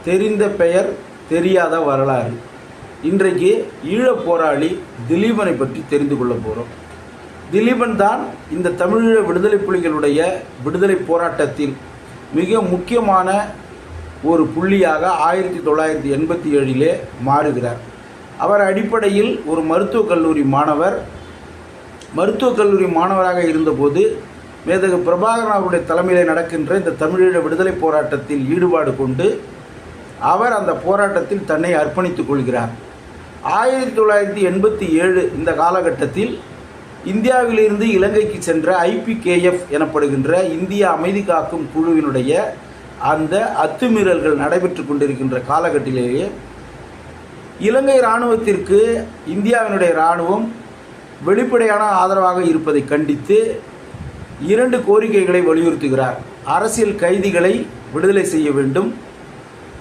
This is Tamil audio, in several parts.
தெரிந்த பெயர் தெரியாத வரலாறு. இன்றைக்கு ஈழப் போராளி திலீபனை பற்றி தெரிந்து கொள்ள போகிறோம். திலீபன் தான் இந்த தமிழீழ விடுதலை புலிகளுடைய விடுதலை போராட்டத்தில் மிக முக்கியமான ஒரு புள்ளியாக 1987 மாறுகிறார். அவர் அடிப்படையில் ஒரு மருத்துவக் கல்லூரி மாணவராக இருந்தபோது மேதகு பிரபாகரன் அவருடைய தலைமையில் நடக்கின்ற இந்த தமிழீழ விடுதலை போராட்டத்தில் ஈடுபாடு கொண்டு அவர் அந்த போராட்டத்தில் தன்னை அர்ப்பணித்துக் கொள்கிறார். 1987 இந்த காலகட்டத்தில் இந்தியாவிலிருந்து இலங்கைக்கு சென்ற IPKF எனப்படுகின்ற இந்திய அமைதி காக்கும் குழுவினுடைய அந்த அத்துமீறல்கள் நடைபெற்று கொண்டிருக்கின்ற காலகட்டத்திலேயே இலங்கை இராணுவத்திற்கு இந்தியாவினுடைய இராணுவம் வெளிப்படையான ஆதரவாக இருப்பதை கண்டித்து 2 கோரிக்கைகளை வலியுறுத்துகிறார். அரசியல் கைதிகளை விடுதலை செய்ய வேண்டும்,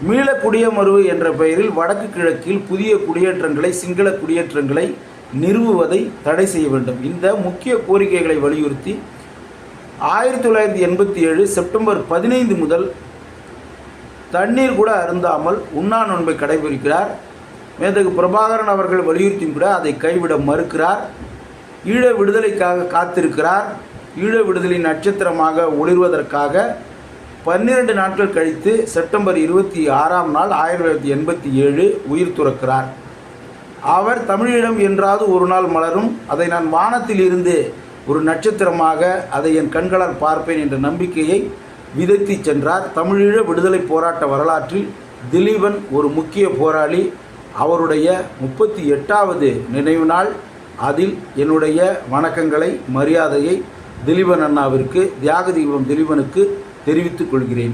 மீள குடியமர்வு என்ற பெயரில் வடக்கு கிழக்கில் புதிய குடியேற்றங்களை சிங்கள குடியேற்றங்களை நிறுவுவதை தடை செய்ய வேண்டும். இந்த முக்கிய கோரிக்கைகளை வலியுறுத்தி 1987 செப்டம்பர் 15 முதல் தண்ணீர் கூட அருந்தாமல் உண்ணா நோன்பை கடைபிடிக்கிறார். மேதகு பிரபாகரன் அவர்கள் வலியுறுத்தியும் கூட அதை கைவிட மறுக்கிறார். ஈழ விடுதலைக்காக காத்திருக்கிறார். ஈழ விடுதலை நட்சத்திரமாக ஒளிர்வதற்காக 12 நாட்கள் கழித்து செப்டம்பர் 26ஆம் நாள் 1987 உயிர் துறக்கிறார். அவர் தமிழீழம் என்றாவது ஒரு நாள் மலரும், அதை நான் வானத்தில் இருந்து ஒரு நட்சத்திரமாக அதை என் கண்களால் பார்ப்பேன் என்ற நம்பிக்கையை விதைத்து சென்றார். தமிழீழ விடுதலை போராட்ட வரலாற்றில் திலீபன் ஒரு முக்கிய போராளி. அவருடைய 38வது நினைவு நாள். அதில் என்னுடைய வணக்கங்களை, மரியாதையை திலீபன் அண்ணாவிற்கு, தியாக தீபம் திலீபனுக்கு தெரிவித்துக் கொள்கிறேன்.